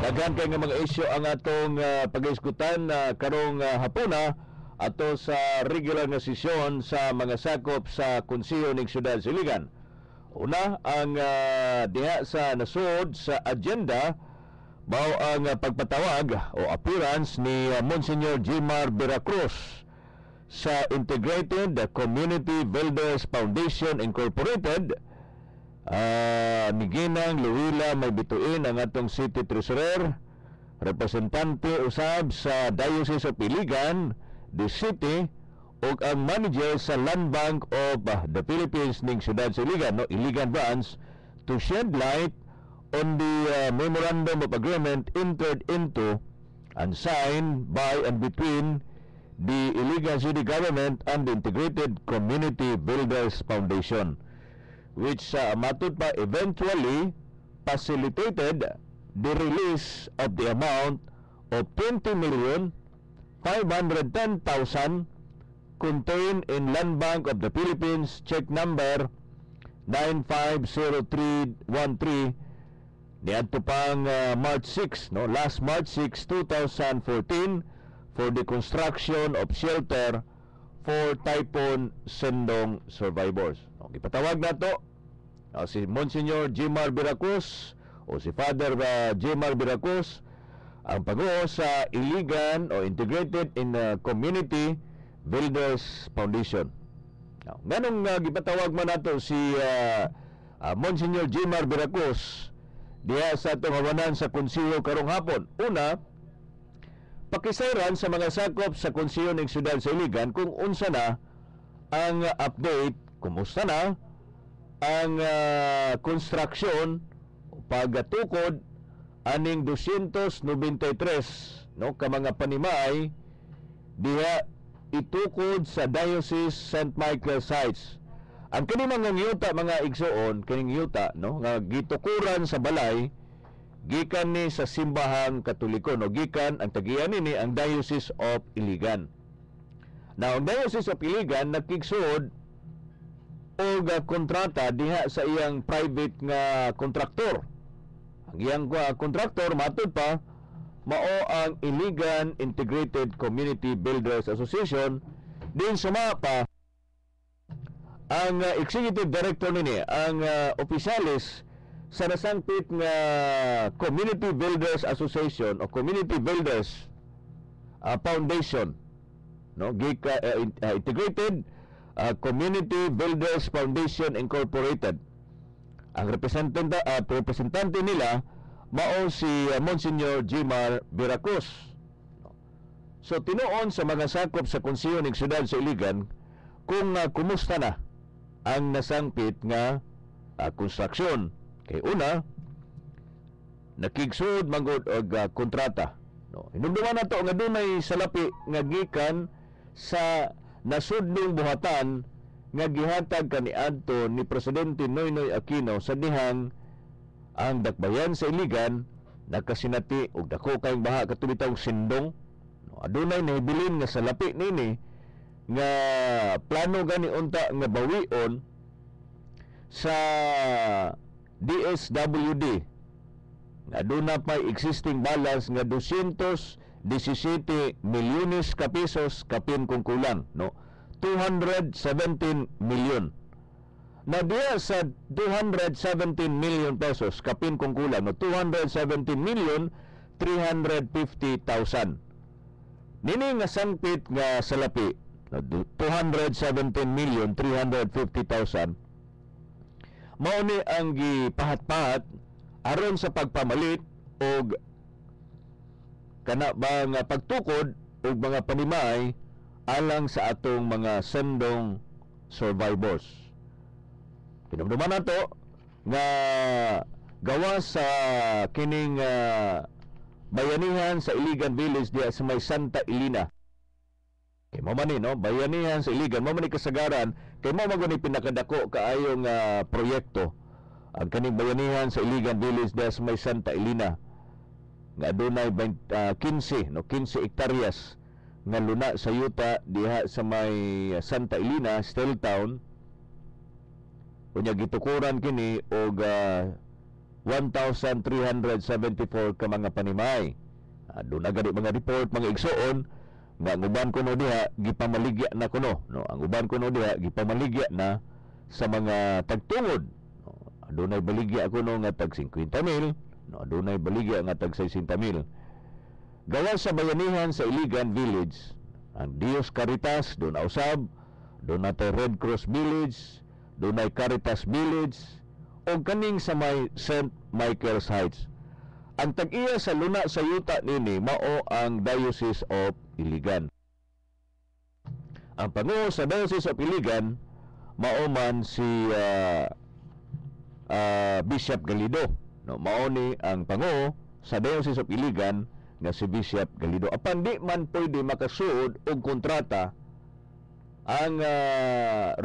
Daghan kay nga mga isyu ang atong pag-iskutan karong hapuna ato sa regular nga sesyon sa mga sakop sa Konseho ning Syudad sa Iligan. Una, ang diha sa nasud sa agenda mao ang pagpatawag o appearance ni Monsignor Jimar Veracruz sa Integrated Community Builders Foundation Incorporated. Ni Ginang Luwila may bituin ang atong City Treasurer, representante usab sa Diocese of Iligan, the City, ug ang manager sa Land Bank of the Philippines ning Syudad sa Iligan, no, Iligan Branch, to shed light on the Memorandum of Agreement entered into and signed by and between the Iligan City Government and the Integrated Community Builders Foundation, which matod pa eventually facilitated the release of the amount of 20,510,000 contained in Land Bank of the Philippines check number 950313 niadto pang March 6, no, last March 6, 2014 for the construction of shelter for Typhoon Sendong survivors. Okay, patawag na to si Monsignor Jimar Veracruz o si Father Jimar Veracruz, ang panguho sa Iligan o Integrated in Community Builders Foundation. Now, ganong gipatawag man nato si Monsignor Jimar Veracruz diha sa atong hawanan sa Konseho karong hapon. Una, pakisayran sa mga sakop sa Konseho ning Syudad sa Iligan kung unsa na ang update, kumusta na ang construction o pagtukod aning 293 no ka mga panimay diha itukod sa Diocese St. Michael sites. Ang kini mga yuta, mga igsoon, kining yuta no nga gitukuran sa balay gikan ni sa simbahang Katoliko, no, gikan ang tagian ni ang Diocese of Iligan. Now, ang Diocese of Iligan nagkigsud og kontrata diha sa iyang private nga kontraktor. Ang iyang kontraktor matud pa mao ang Iligan Integrated Community Builders Association, din sumapa ang executive director nini, ang opisyalis sa nasangpit nga Community Builders Association o Community Builders Foundation, no, Integrated Community Builders Foundation Incorporated. Ang representante nila mao si Monsignor Jimar Veracruz. So tinuon sa mga sakop sa Konseho ning Syudad sa Iligan kung kumusta na ang nasangpit nga konstruksyon. Kay una, nakigsud manggod og kontrata. No, hinumduman na to nga dunay salapi nga gikan sa nasudlong buhatan nga gihatag kaniadto ni Presidente Noynoy Aquino sa dihang ang dakbayan sa Iligan nakasinati og dako kayong baha katubitang Sindong. No, adunay nahibilin nga salapi nini nga plano gani unta nga bawion sa DSWD nga aduna pay existing balance nga 217 milyones ka pesos kapin kung kulang, no, 217 million. Na diya sa 217 million pesos kapin kung kulang, no, 217 million 350,000 nini nga sangpit nga salapi, 217 million 350,000 mao ni ang gipahat-pahat aron sa pagpamalit og kana ba nga pagtukod og mga panimay alang sa atong mga sendong survivors. Pinumduman nato nga gawa sa kining bayanihan sa Iligan Village diya sa may Santa Elena. Kay mo man ni, no, bayanihan sa Iligan, mo man ni kasagaran, kay mo maguni pinakadako kaayong proyekto ang kaning bayanihan sa Iligan Village diya sa may Santa Elena nga adunay 15 hektaryas nga luna sa yuta diha sa may Santa Elena, Steel Town. Unya gitukuran kini og 1,374 ka mga panimay. Doon na gani mga report, mga igsoon, nga ang uban kuno diha gipamaligya na kuno, no? Ang uban kuno diha gipamaligya na sa mga tagtungod. No? Adunay baligya kuno nga tag 50,000, no? Adunay baligya nga tag 60,000. Gawas sa bayanihan sa Iligan Village, ang Dios Caritas doon na usab, doon natin Red Cross Village, doon ay Caritas Village, o kaning sa may St. Michael's Heights. Ang tag-iya sa luna sa yuta nini mao ang Diocese of Iligan. Ang panguho sa Diocese of Iligan mao man si Bishop Galido. No, mao ni ang panguho sa Diocese of Iligan nga si Bishop Galido. Apan di man pwede makasuod og kontrata ang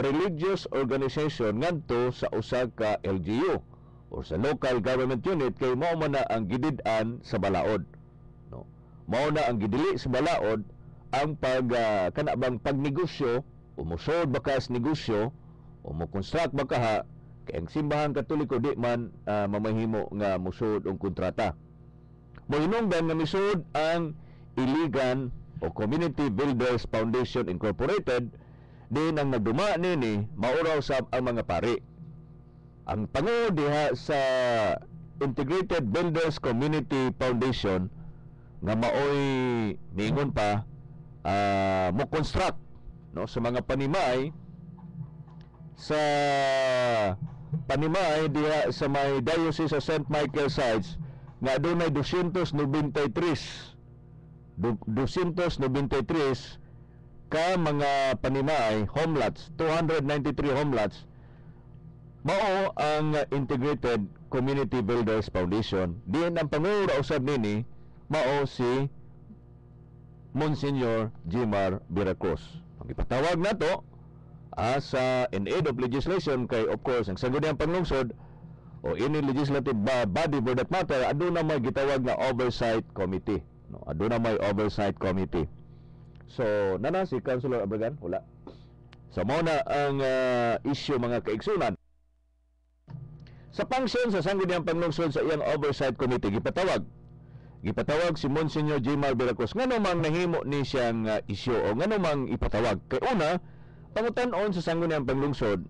religious organization ngadto sa usa ka LGU o sa local government unit kay mao man na ang gidid-an sa balaod, no? Mao na ang gidili sa balaod ang kanabang pagnegosyo o musod bakas negosyo o mo construct bakaha kay ang simbahan Katoliko di man mamahimo nga musud og kontrata. Mohinungdan nga misud ang Iligan o Community Builders Foundation Incorporated, din ang nagduma nini mauraw sa ang mga pari. Ang panguho diha sa Integrated Builders Community Foundation nga maoy mingon pa mo construct, no, sa mga panimay diha sa may Diocese of St. Michael's Heights nga adunay 293 ka mga panimay, homelots, 293 homelots. Mao ang Integrated Community Builders Foundation. Diin ang pangura usab nini mao si Monsignor Jimar Veracruz. Ang ipatawag nato sa in aid of legislation kay of course ang sangguniang panglungsod o any legislative body for that matter aduna may gitawag na oversight committee, no? Aduna may oversight committee. So nana si Councilor Abragan wala. So mao na ang issue mga kaigsunan. Sa function sa sangguniang panglungsod sa iyang oversight committee gipatawag si Monsignor Jimar Veracruz. Ngano mang nahimo ni siyang issue o ngano mang ipatawag? Kay una, pangutan-on sa sangguniang panglungsod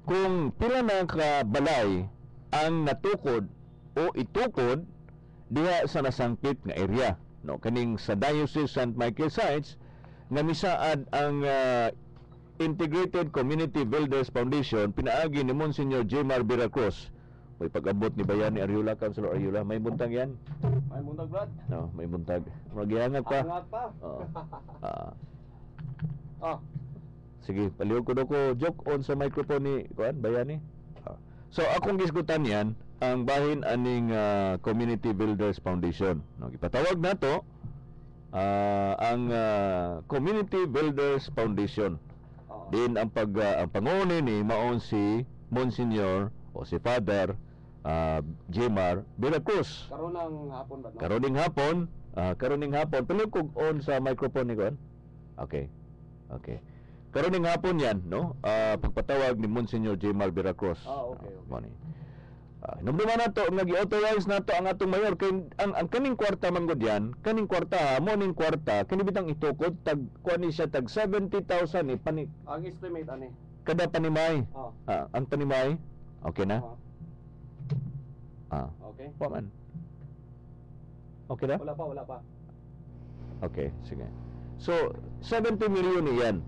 kung pila na ka balay ang natukod o itukod diha sa nasangpit nga area, no? Kaning sa Diocese St. Michael's Heights nga misaad ang Integrated Community Builders Foundation pinaagi ni Monsignor Jimar Veracruz. May pag-abot ni Bayani Ariola, Councilor Ariola. May buntag yan? May buntag, Brad? No, may buntag. Maghihangat pa. Angat pa? Sige, palihog ko daw ko joke on sa microphone ni Bayani. So, akong gisgutan yan, ang bahin aning Community Builders Foundation. No, ipatawag na to ang Community Builders Foundation. Din ang panguno ni maon si Monsignor o si Father Jimar Veracruz. Karunang hapon ba? No? Karuning hapon. Palihog ko on sa microphone ni Kuan. Okay. Karuning hapon yan, no? Pagpatawag ni Monsignor Jimar Veracruz. Okay. Numduman na to, nag-authorize na to ang atong mayor. Ang kaning kwarta man gud yan, kaning kwarta, morning kwarta, kanibitang itukod, kuan ni siya, tag 70,000 Ang estimate, ani? kada panimay. Ang panimay, okay na? Okay. Paman. Okay na? Wala pa. Okay, sige. So, 70 million yan.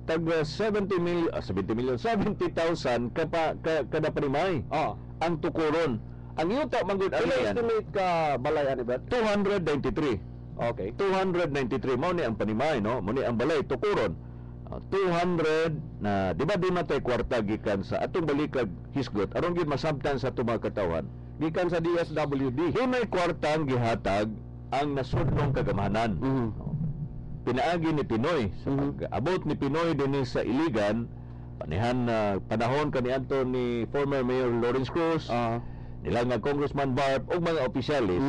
Tag 70,000 kada panimay. Ang tukuron. Ang yuta manggod ano yan? Estimate ka balay, ani, Brad? 293. Okay. 293 mo ni ang panimay, no? Mo ni ang balay tukuron. 200 na di ba doon natay kwarta gikan sa atong balikag hisgot aron gid masabtan sa atong mga katawan Gikan sa DSWD. hinay kwarta ang gihatag ang nasudnong kagamahanan. Pinaagi ni Pinoy sa abot ni Pinoy dinhi sa Iligan panahon kaniadto ni former Mayor Lawrence Cruz, nila nga Congressman Barb ug mga opisyalis.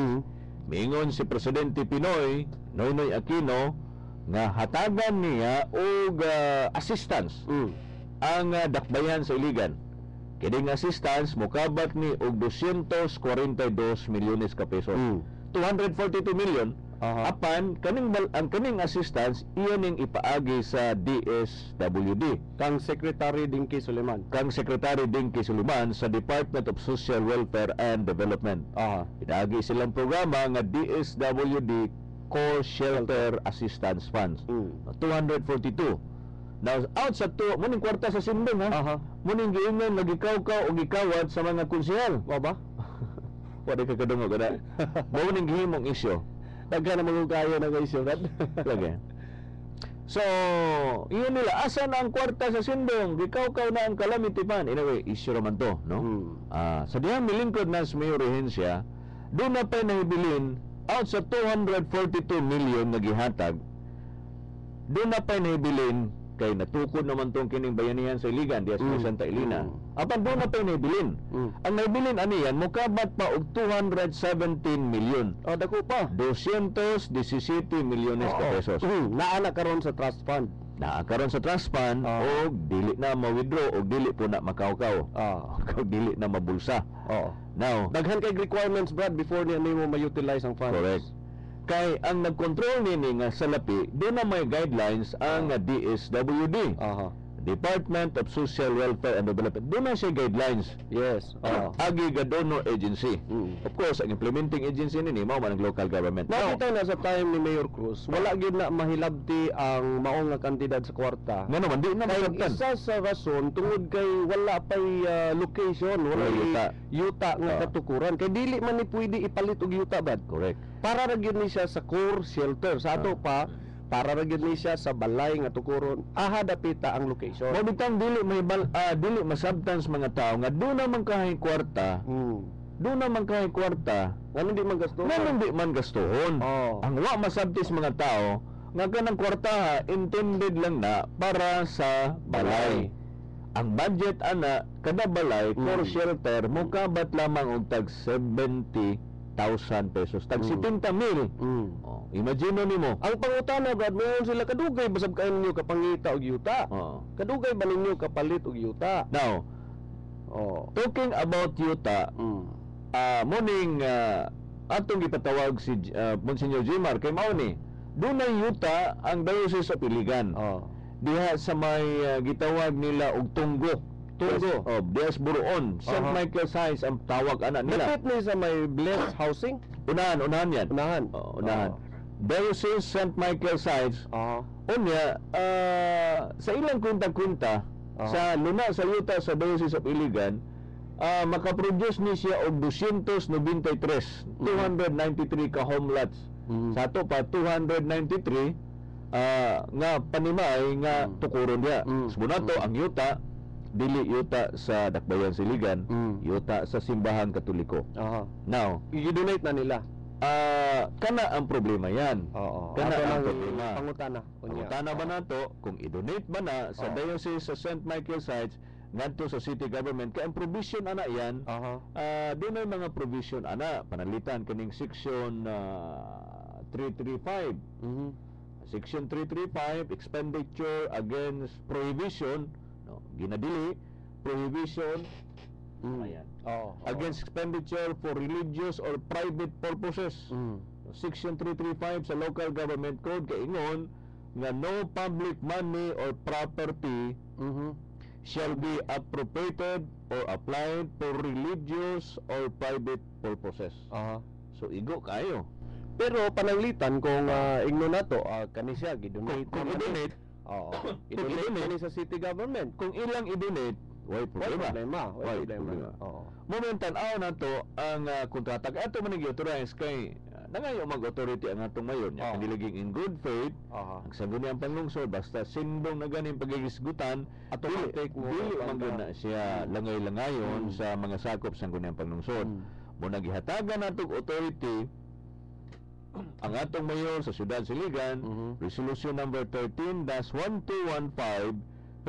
Miingon si Presidente Pinoy Noynoy Aquino nga hatagan niya og assistance ang dakbayan sa Iligan Kining assistance mokabat ni og 242 milyones ka pesos. 242 million Aha. apan ang kaning assistance iyan ning ipaagi sa DSWD Kang Secretary Dinky Suleman. kang Secretary Dinky Suliman sa Department of Social Welfare and Development. Aha. Inaagi silang programa nga DSWD Core Shelter Assistance Funds. 242. Now, out sa muning kwarta sa Sindong, ha? Aha. Muning giingon nagikaw-kaw o gikawat sa mga konsehal. Wa ba? Wala ka kadungo kada. Muning gihimong isyo. Daghan na magugaya na guys yun. Lagi. So, iyon nila, asan ang kwarta sa Sindong? Gikaw-kaw na ang calamity fund. Anyway, issue raman to, no? Sa dihang milingkod na sa Mayor Rehencia, doon na pa nahibilin, out sa 242 million na gihatag, doon na pa nahibilin, kay natukod naman tong kining bayanihan sa Iligan, diya sa Santa Elena. Apan doon na pa nahibilin. Ang nahibilin aniyan, mukabat pa og 217 million. Oh, dako pa. 217 milyones ka pesos. Naana karon sa trust fund. Naakaroon sa trust fund o dili na ma-withdraw o dili po na makaukaw. O dili na mabulsa. Oo. Now, Daghan kay requirements, Brad, before niya nimo ma-utilize ang funds. correct. Kay ang nag-control nini nga salapi, doon na may guidelines ang DSWD, Aha. Department of Social Welfare and Development. Doon na siya guidelines. Yes. Oo. Agi ga donor agency. Of course, ang implementing agency nini mao man ang local government. Now, Nakita na sa time ni Mayor Cruz, wala gyud na mahilabti ang maong nga kandidat sa kwarta. nga naman di na Kay masabtan. isa sa rason tungod kay wala pay location, wala Wala yuta. yuta nga katukuran. Kay dili man ni pwede ipalit og yuta, bad. Correct. Para ra gyud ni siya sa core shelter. Sa ato pa, para ra gyud ni siya sa balay nga tukuron. Aha dapita ang location. Mo bitang dili may dili masabtan sa mga tao nga doon naman kahay kwarta. Doon naman kahay kwarta. Ganun di man gasto. Naman di man gastuhon. Oh. Ang wa masabtis mga tao nga kanang kwarta intended lang na para sa balay. Ang budget ana kada balay for shelter mukabat lamang og tag 70,000 pesos. Tag 70,000. Oh, imagine nimo. Ang pangutana, Brad, mayroon sila kadugay basab kayo ninyo kapangita og yuta. Oh. Kadugay ba ninyo kapalit og yuta? Now, talking about yuta, muning atong gipatawag si Monsignor Jimar kay mao ni dunay yuta ang Diocese of Iligan. Diha sa may gitawag nila og tunggo. Dias Buruon, St. Michael's Heights ang tawag ana nila. Dapit ni sa may blessed housing? Unahan yan. Unahan. Unahan. Diocese St. Michael's Heights. Unya, sa ilang kunta-kunta sa luna sa yuta sa Diocese of Iligan, makaproduce ni siya og 293 ka home lots. Sa ato pa 293 nga panimay nga tukuron dia. Subunato ang yuta dili yuta sa Dakbayan Siligan, yuta sa Simbahan Katoliko. Now, i-donate na nila. Kana ang problema yan. Kana ang problema. Pangutana. Pangutana ba nato kung i-donate ba na sa Diocese sa St. Michael's Heights ngadto sa city government kay ang provision ana yan. Doon ay mga provision ana panalitan kaning section 335. Section 335 expenditure against prohibition, ginadili prohibition against expenditure for religious or private purposes. Section 335 sa local government code kaingon nga no public money or property shall be appropriated or applied for religious or private purposes. So igo kayo. Pero pananglitan kung ingno nato kani siya gidonate. Kung i-donate, i-donate sa city government. Kung ilang i-donate, why problema. Why problema. Momentan na to ang kontrata. Ato man authorize kay nangayo mag-authority ang atong mayor niya. Kanilaging in good faith, ang sangguniang panlungsod, basta sindong na ganing pagigisgutan, automatic dili magana siya langay-langayon sa mga sakop sa sangguniang panlungsod. Muna gihatagan natong authority ang atong mayor sa Siyudad Siligan, Resolution number 13-1215,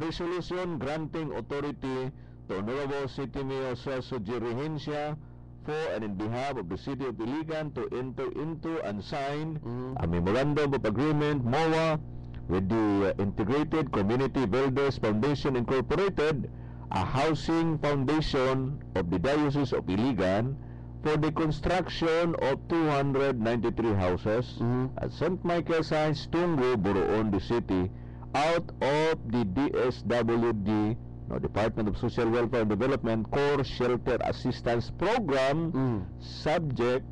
resolution granting authority to Honorable City Mayor Celso G. Rehencia for and in behalf of the City of Iligan to enter into and sign a memorandum of agreement MOA with the Integrated Community Builders Foundation Incorporated a housing foundation of the Diocese of Iligan for the construction of 293 houses at St. Michael's Science, Tungo, Boroon, the city, out of the DSWD, no, Department of Social Welfare and Development Core Shelter Assistance Program, subject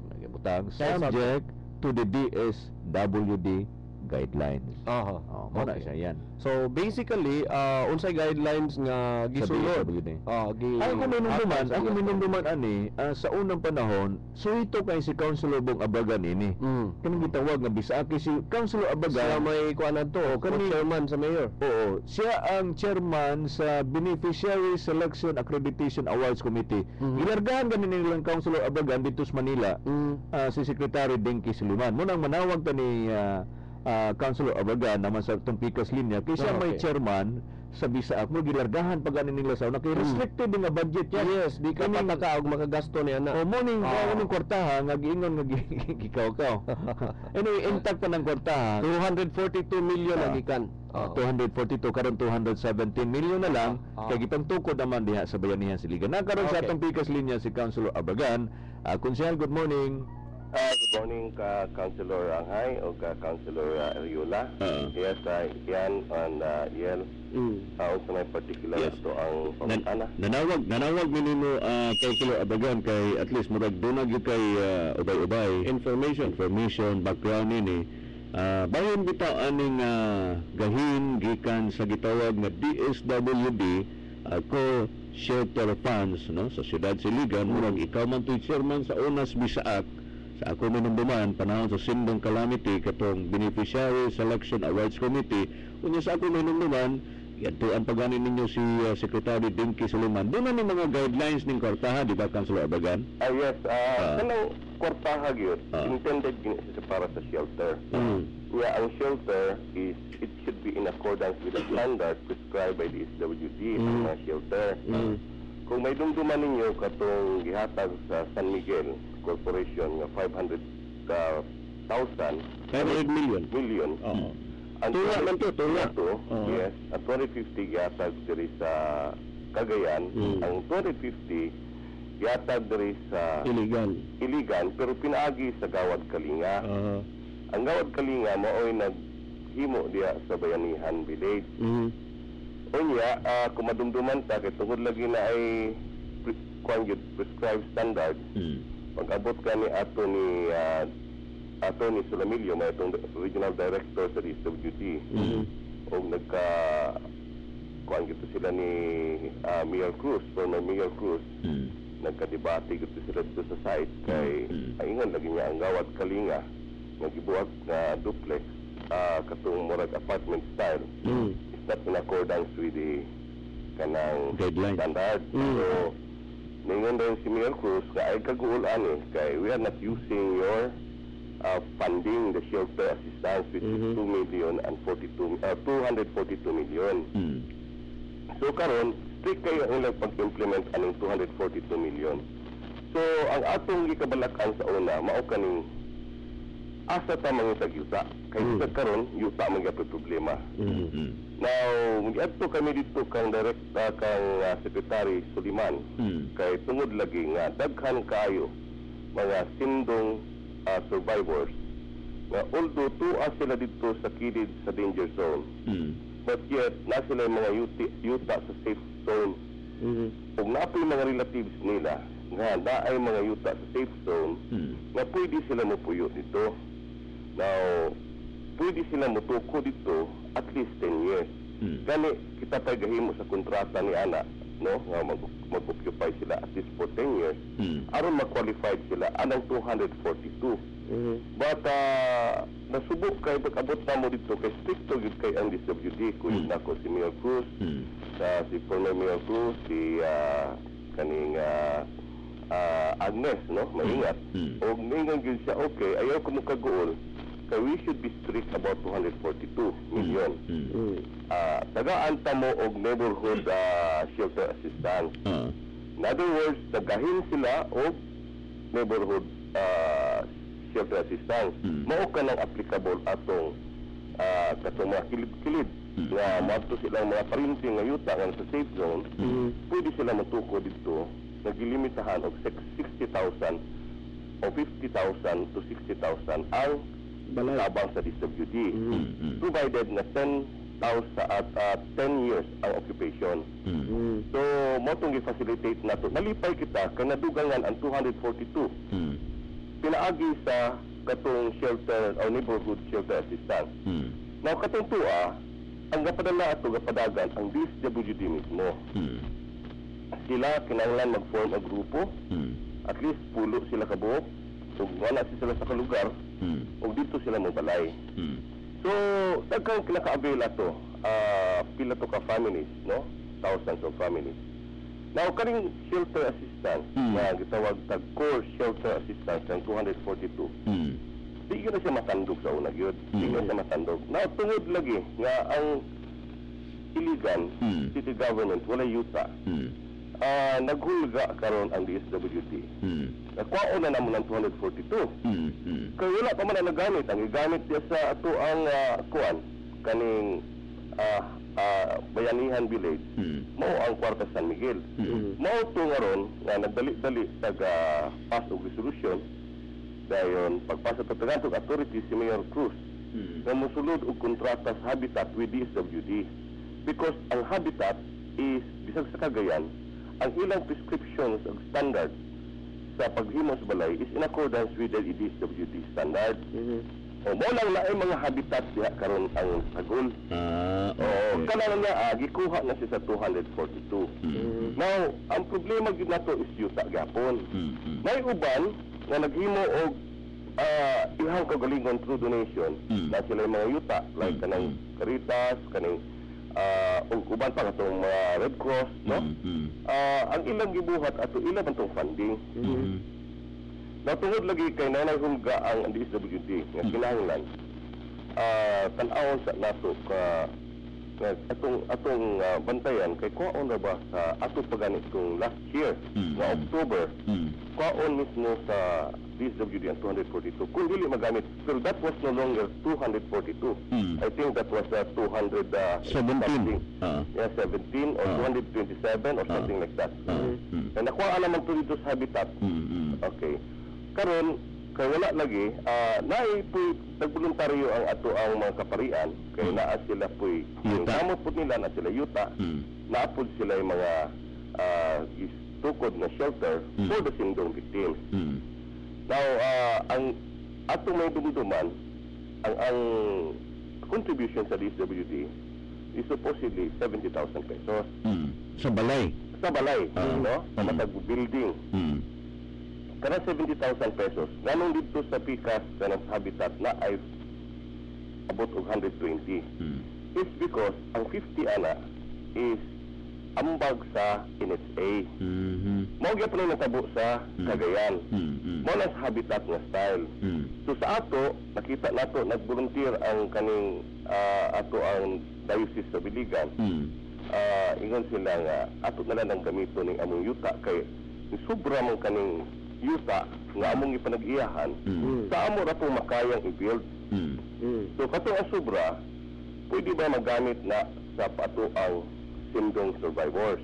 to the DSWD guidelines. Aha. Muna Okay. siya yan. So basically, unsay guidelines nga Sa gisulod? DSWD. Hatag Ako sa minumduman ani sa unang panahon, suhito kay si Councilor Bong Abagan ini. Kanang gitawag nga bisaki si Councilor Siya Abagan. may kuanan to, kani- chairman sa mayor. Oo, siya ang chairman sa Beneficiary Selection Accreditation Awards Committee. Gilargahan ganin nilang Councilor Abagan dito sa Manila. Si Secretary Denki Suliman. Munang manawag ta ni Councilor Abagan naman sa itong Pikas Linya kay siya may Okay. chairman sa Bisaak mo gilargahan pag ganin nila sa una kay restricted din nga budget yan. Yes, di ka Kaning- pataka og makagasto ni ana. O morning Ah. morning kwartaha nga giingon nga gikaw-kaw. Anyway, intact pa ng kwartaha. 242 million Ah. ang gikan. 242 karon 217 million na lang kay gitang tukod naman diha sa bayanihan Siligan. Nakaroon sa Okay. atong Pikas Linya si Councilor Abagan. Konsehal, good morning. Good morning ka Councilor Anghay o ka Councilor Ariola. Yes, yan on Yel. Sa may particular Yes. to ang pamantana. Nanawag minimo Councilor Abagan kay at least murag dunag gyud kay ubay-ubay information background ini. Bayon bitaw aning gahin gikan sa gitawag nga DSWD ko shelter funds no sa siyudad Siligan. Murag ikaw man to'y chairman sa UNAS Bisaak sa ako minumduman panahon sa Sindong Calamity katong Beneficiary Selection Awards Committee. Unya sa ako minumduman yadtoan paganin ninyo si Secretary Dinky Suliman. Doon na ni mga guidelines ning kwartahan, di ba, Councilor Abagan? Yes, kanang kwartaha gyud intended gyud siya para sa shelter. Ang shelter is it should be in accordance with the standard prescribed by the SWD sa mga shelter. Kung may dumduman ninyo katong gihatag sa San Miguel Corporation nga 500,000 million. Ang Tunga man to, tunga. Yes, ang 250 gihatag diri sa Cagayan. Ang 250 gihatag diri sa Iligan pero pinaagi sa Gawad Kalinga. Ang Gawad Kalinga mao'y naghimo diya sa Bayanihan Village. Unya, kung madumduman ta kay tungod lagi na ay prescribed standard. Pag abot ka ni Atty. Sulamilio, may itong regional director sa DSWD. O nagka sila ni Mayor Cruz, former Mayor Cruz. Nagkadebate gito sila dito sa site kay ingon lagi niya ang Gawad Kalinga nagibuhat na duplex katong murag apartment style. It's not in accordance with the kanang Guideline. standard. So ningon din si Mayor Cruz nga ay kaguol ani kay we are not using your funding the shelter assistance which is 242 million. So karon strict kayo ang ilang pag-implement aning 242 million. So ang atong gikabalakan sa una mao kaning asa ta mangitag yuta kay sa karon yuta man gyud problema. Now giadto kami dito kang direkta kang Secretary Suliman kay tungod lagi nga daghan kayo mga sindong survivors na although tuwa sila dito sa kilid sa danger zone but yet na sila yung mga yuta sa safe zone. Kung napoy mga relatives nila nga na ay mga yuta sa safe zone na pwede sila mupuyo dito. Now pwede sila mutuko dito at least 10 years. Gani kita tayo gahimo sa kontrata ni ana no nga mag-occupy sila at least for 10 years aron mag-qualified sila anang 242. But nasubok kay pag-abot na mo dito kay stricto gid kay ang DSWD kuya nako si Mayor Cruz si former Mayor Cruz si kaning Agnes no maingat og ningon gyud siya okay ayaw ko mo kagool kay we should be strict about 242 million. Tagaan ta mo og neighborhood shelter assistance. In other words, tagahin sila og neighborhood shelter assistance. Mao ka nang applicable atong katong mga kilid-kilid nga maadto silang mga parinting nga yuta nga sa safe zone, pwede sila matuko dito nagilimitahan og 60,000 o 50,000 to 60,000 ang Balay. tabang sa DSWD. Provided na 10 years ang occupation. So, mo itong i-facilitate na ito. Nalipay kita, kaya nadugangan ang 242. Pinaagi sa katong shelter o neighborhood shelter assistance. Now, katong tuwa, ang gapadala ato gapadagan ang DSWD mismo. Sila kinahanglan mag-form a grupo, at least pulo sila kabuok, ug wala sila sa kalugar, ug dito sila mobalay. So, daghang kinaka-avail ato, pila to ka families, no? Thousands of families. Now, kaning shelter assistance, na gitawag tag core shelter assistance ng 242, di na siya matandog sa unag yun. Di na siya matandog. Now, tungod lagi nga ang iligan, city government, wala yuta. Naghulga karon ang DSWD. Nakuha na naman ng 242. Kaya wala pa man na nagamit. Ang igamit niya sa ato ang kuan, kaning Bayanihan Village, mao ang Kwarta San Miguel. Mao to nga ron nga nagdali-dali taga pass og resolution dayon pagpasa sa Tagalog Authority si Mayor Cruz na musulod og kontrata sa Habitat with DSWD because ang Habitat is bisag sa Cagayan ang ilang prescriptions ug standards sa paghimo sa balay is in accordance with the DSWD standard. O mo lang na ay mga habitat diha karon ang sagol. Kanang niya gikuha na siya sa 242. Now, ang problema gid nato is yuta gyapon. May uban nga naghimo og ihang kagalingon through donation na sila yung mga yuta like kanang Caritas, kaning ug uban pa katong mga Red Cross, no? Ang ilang gibuhat ato ilang man tong funding. Natungod lagi kay nanay hulga ang DSWD nga kinahanglan tan-awon sa nato ka atong bantayan kay kuhaon ra ba sa ato pagani kung last year nga October kuhaon mismo sa DSWD ang 242 kung dili magamit, pero that was no longer 242. I think that was 217 yeah, 17 or 227 or something like that. And nakuha naman to dito sa Habitat. Okay, karon kay wala lagi naay po'y nagboluntaryo ang ato ang mga kaparian kay naa sila po'y gamot po nila na sila yuta, naapod sila yung mga tukod na shelter for the sindong victims. Now, ang ato may dumduman ang contribution sa DSWD is supposedly 70,000 pesos. Sa balay. Sa balay, no? Sa matag building. Kana 70,000 pesos. Ganun dito sa PICAS sa Habitat na ay abot og 120. It's because ang 50 ana is ambag sa NHA. Mao gyapon ang natabo sa Cagayan. Mao lang sa Habitat nga style. So sa ato, nakita nato nag-volunteer ang kaning ato ang diocese sa Biligan. Ingon sila nga ato na lang ang gamito ning among yuta kay sobra man kaning yuta nga among ipanag-iyahan sa amo ra po makayang i-build. So kato ang sobra pwede ba magamit na sa pato ang sindong survivors.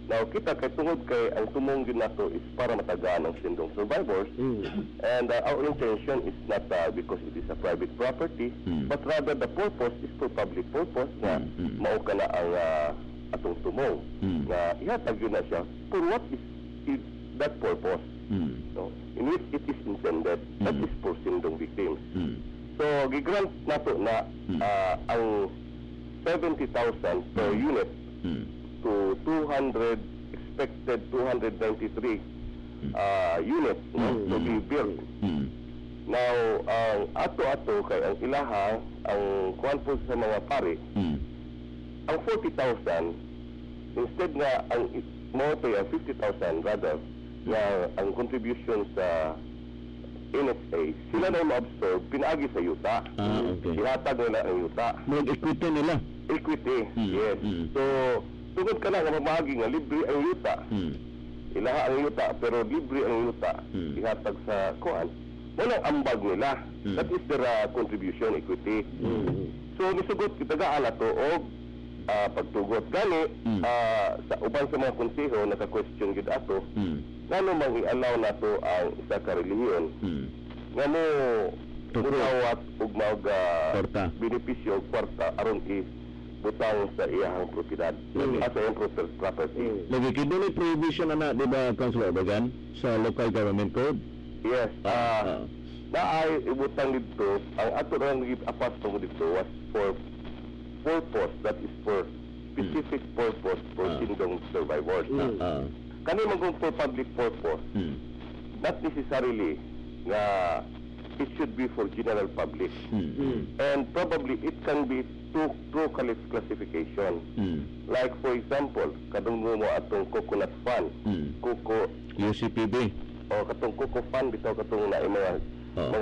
Now kita kay tungod kay ang tumong gyud nato is para matagaan ang sindong survivors, and our intention is not because it is a private property, but rather the purpose is for public purpose nga mao kana ang atong tumong nga ihatag yun na siya for what is that purpose, no? In which it is intended, that is for sindong victims. So gigrant nato na ang 70,000 per unit to 200 expected 293 units, no, to be built. Now ang ato-ato kay ang ilaha ang kuan po sa mga pari ang 40,000 instead nga ang mo to 50,000 rather nga ang contribution sa NHA sila na ma-absorb pinaagi sa yuta. Ihatag nila ang yuta. Mag-equity nila. Equity, yes. So tungod ka na nga mamagi nga libre ang yuta. Ilaha ang yuta pero libre ang yuta. Ihatag sa kuan. Walang ambag nila. That is their contribution, equity. So nisugot kita gaala to og pagtugot gani sa uban sa mga konseho naka-question gid ato ngano mang i-allow nato ang isa ka relihiyon ngano mutawat og mga Kwarta. benepisyo kwarta aron butang sa iyahang propiedad sa iyang property. Lagi kiduli prohibition na di ba, Councilor Bagan, sa local government code? Yes. Naay ibutang dito, ang ato lang apas mo dito was for purpose, that is for specific purpose for sindong survivors. Kani man kung for public purpose, not necessarily nga it should be for general public. And probably it can be two classification. Like for example, kadunggo mo atong coconut fund, coco UCPB. o katong coco fund bitaw katong na mga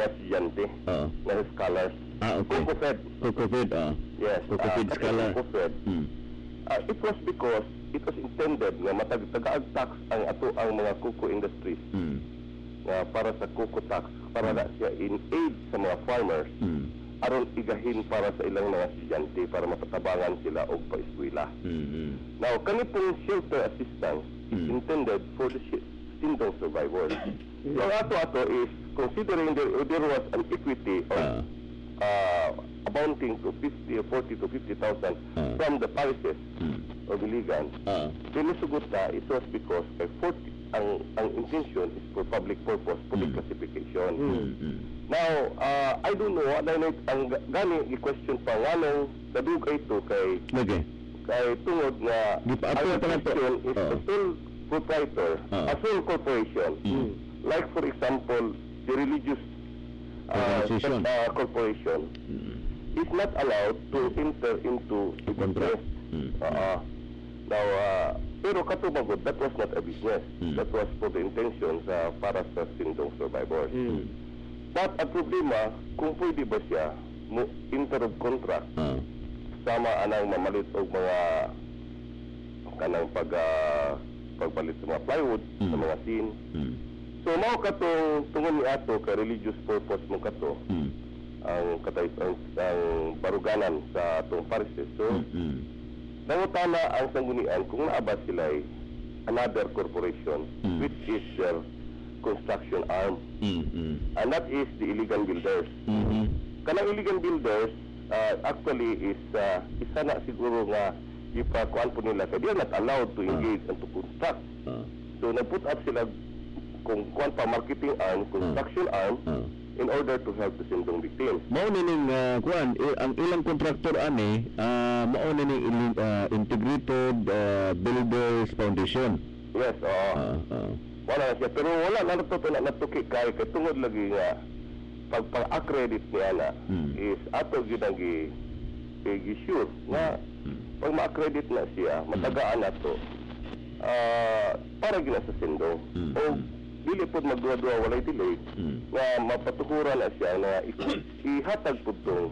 estudyante na scholars. Okay. Coco Fed. Coco Fed, Yes. Coco Fed katong scholar. Coco Fed. It was because it was intended nga matagtagaag tax ang ato ang mga coco industries nga para sa coco tax para na siya in aid sa mga farmers aron igahin para sa ilang mga estudyante para mapatabangan sila og paeskwela. Now, kani pong shelter assistance is intended for the sindong survivors. So, ato is considering there was an equity of amounting to 40 to 50,000 from the parishes of Iligan. Sinusugot na it was because ang intention is for public purpose, public classification. Now, I don't know, ang gani i-question pa nganong nadugay ito kay tungod nga Gipaato ang pa na to. question is a sole proprietor, a sole corporation. Like for example, the religious Organization. corporation is not allowed to enter into a Contract. business. Now, pero katubagod, that was not a business. That was for the intentions para sa sindong survivors. But ang problema, kung pwede ba siya enter of contract sama anang mamalit og mga kanang pagpalit sa mga plywood, sa mga tin. So mao katong tungod ni ato ka religious purpose mo kato ang baruganan sa atong parishes. So nangutana ang sanggunian kung naabas sila another corporation which is their construction arm. And that is the illegal builders. Kanang illegal builders actually is isa na siguro nga ipakuan po nila kaya they are not allowed to engage and to construct. So nag-put up sila kung kuan pa marketing arm, construction arm in order to help the sindong victims. Mao nining kuan ang ilang contractor ani mao nining Integrated Builders Foundation. Yes, wala na siya. Pero wala na natuki kay tungod lagi nga pag-accredit niya na is ato ginang gi-sure nga pag ma-accredit na siya, matagaan na to para gina sa sindong. O dili po magduwa-duwa walay delay nga mapatukuran na siya na ihatag po itong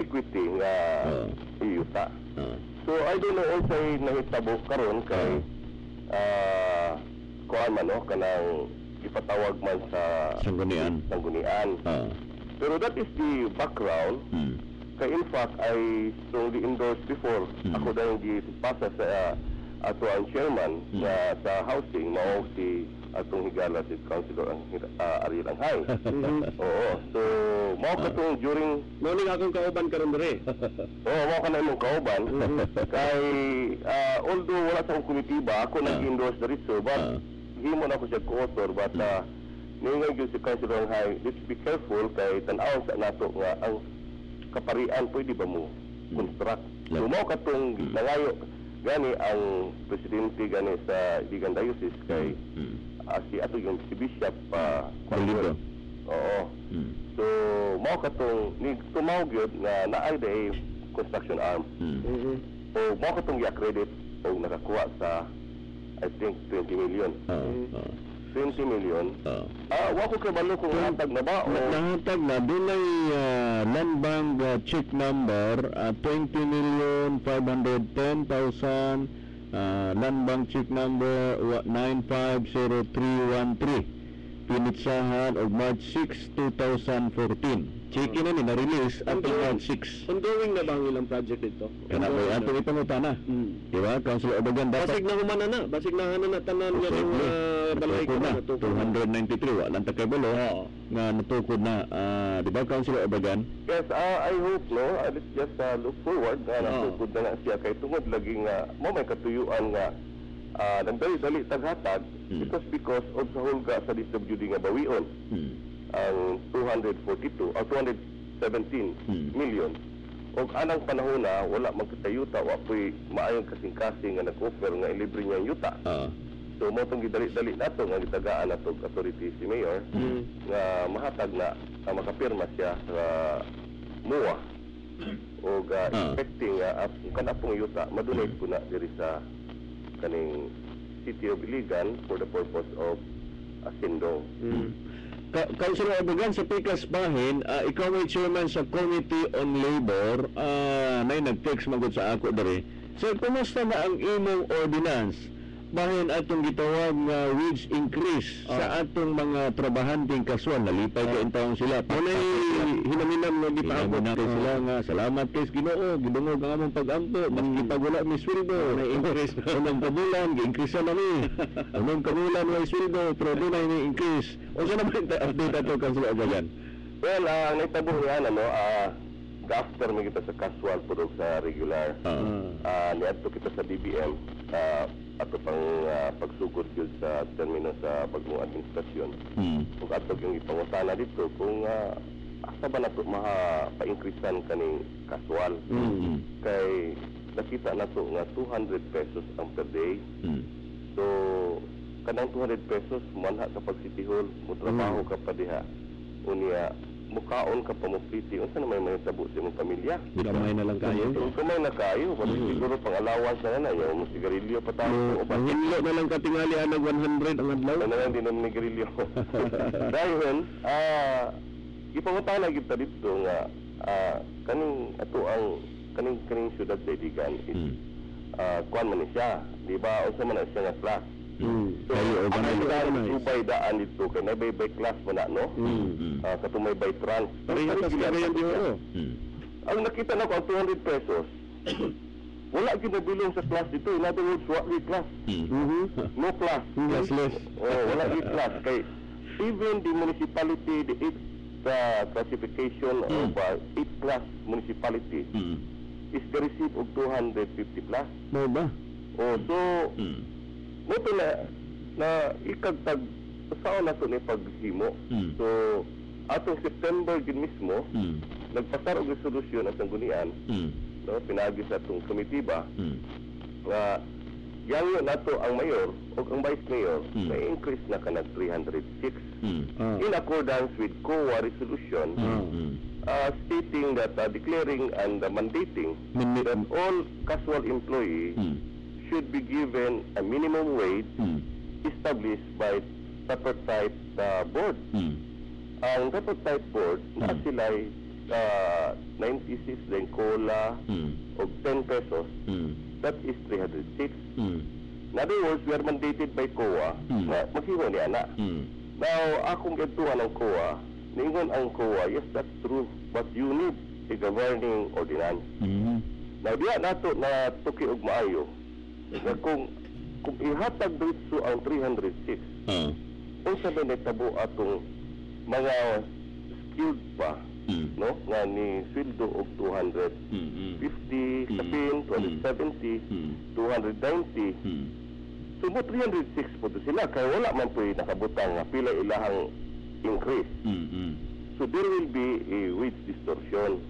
equity nga iyuta. So I don't know also nahitabo karon kay kuan man kanang ipatawag man sa Sanggunian. Pero that is the background. Kay in fact I strongly endorsed before ako dahil gipasa sa ato ang chairman na sa housing mao si atong higala si Councilor Ariel Anghay. Oo. So mao katong during Mauling akong kauban karon dire. mao ka na imong kauban kay although wala sa akong komitiba ako nag-endorse the reserve but himo na ako siya co-author but ningon gyud si Councilor Anghay, let's be careful kay tan-awon sa nato nga ang kaparian pwede ba mo construct. So mao katong nangayo gani ang presidente gani sa Iligan Diocese kay si ato yung si Bishop Bolido. Oo. So mao katong ni tumaw gyud nga naay day construction arm. O mao katong i-accredit o nakakuha sa I think 20 million. 20 million. Wa ko kabalo kung hatag na ba o Nahatag na dunay land bank check number 20,510,000 land bank check number 950313 pinitsahan og March 6, 2014. Check-in na ni na-release until March 6. Ongoing na ba ang ilang project dito? Kaya na ba ato ipangutana? Di ba? Councilor Obagan dapat Basig na humana na. Basig na hana na tanan nga ng balay ko na. natukod na 293 walang takabalo nga natukod na. Di ba Councilor Obagan? Yes, I hope, no? Let's just look forward na natukod na nga siya kay tungod lagi nga mo may katuyuan nga nagdali-dali taghatag because of sa hulga sa DSWD nga bawion ang 242 o 217 million. Og anang panahon na wala magkatayuta wa po'y maayong kasing-kasing nga nag-offer nga ilibre niya ang yuta. So mo tong gidali-dali nato nga gitagaan nato authority si Mayor nga mahatag na makapirma siya sa MUA og expecting kung kanapong yuta madunay ko na diri sa kaning City of Iligan for the purpose of Asindong. Councilor Obagan, sa Pikas Bahin, ikaw ay chairman sa Committee on Labor, na nag-text magod sa ako dere. Sir, kumusta na ang imong ordinance? Bahin atong gitawag nga wage increase sa atong mga trabahanteng kaswal, nalipay ka intawon sila. Punay hinaminam nga gipaabot kay sila nga salamat kay Ginoo, gidungog ang among pag-ampo, maski pag wala mi sweldo, na increase na unang kabulan, gi-increase na ni. Unang kabulan may sweldo, pero di na ini-increase. O sa naman update ato Councilor Obagan? Well, ang naitabo nga after mi kita sa casual puro sa regular. Niadto kita sa DBM ato pang pagsugod yun sa termino sa bagong administrasyon. Kung ato yung ipangutana dito kung asa ba nato pa-increasean kaning casual. Kay nakita nato nga 200 pesos ang per day. So kanang 200 pesos manha kapag City Hall mo trabaho ka pa diha. Unya mukaon ka pa mo piti, unsa na may mahitabo sa imong pamilya? Gamay na lang kayo. Kung kamay na kayo, siguro pang allowance na na, yung sigarilyo pa tayo. Ang hinlo na lang katingali anag 100 ang adlaw. Ano lang din ang sigarilyo. Dahil, ipangutana kita dito nga, kaning ato ang kaning syudad sa Iligan is, kuan man siya, di ba? Unsa man na siya nga class. So, ang subay daan dito, kaya may by class mo na, no? Katumay by trans. Parehas kaya yan di mo. Ang nakita na ko, ang 200 pesos, wala ginabilong sa class dito. In other words, wala class. No class. Classless. Wala class. Kay even the municipality, the 8th classification of 8th class municipality is the receipt of 250 plus. Mo ba? So, moto na ikagtag saan na ito ni paghimo. So, atong September din mismo, nagpasar og resolusyon ang sanggunian, no, pinagi sa atong komitiba, nga yangyo nato ang mayor o ang vice mayor na increase na kanag 306 in accordance with COA resolution stating that declaring and mandating that all casual employee should be given a minimum wage established by tripartite board. Ang tripartite board na sila'y 96 din cola o 10 pesos. That is 306. In other words, we are mandated by COA na maghiwa ni ana. Now, akong gantuan ng COA, ningon ang COA, yes, that's true, but you need a governing ordinance. Now, diya nato na tuki og maayo na kung ihatag dito ang 306, kung sabi nagtabo atong mga skilled pa, no, nga ni sweldo og 250 sapin, 270, 290. So mo 306 po to sila kay wala man po'y nakabutang nga pila ilahang increase. So there will be a wage distortion.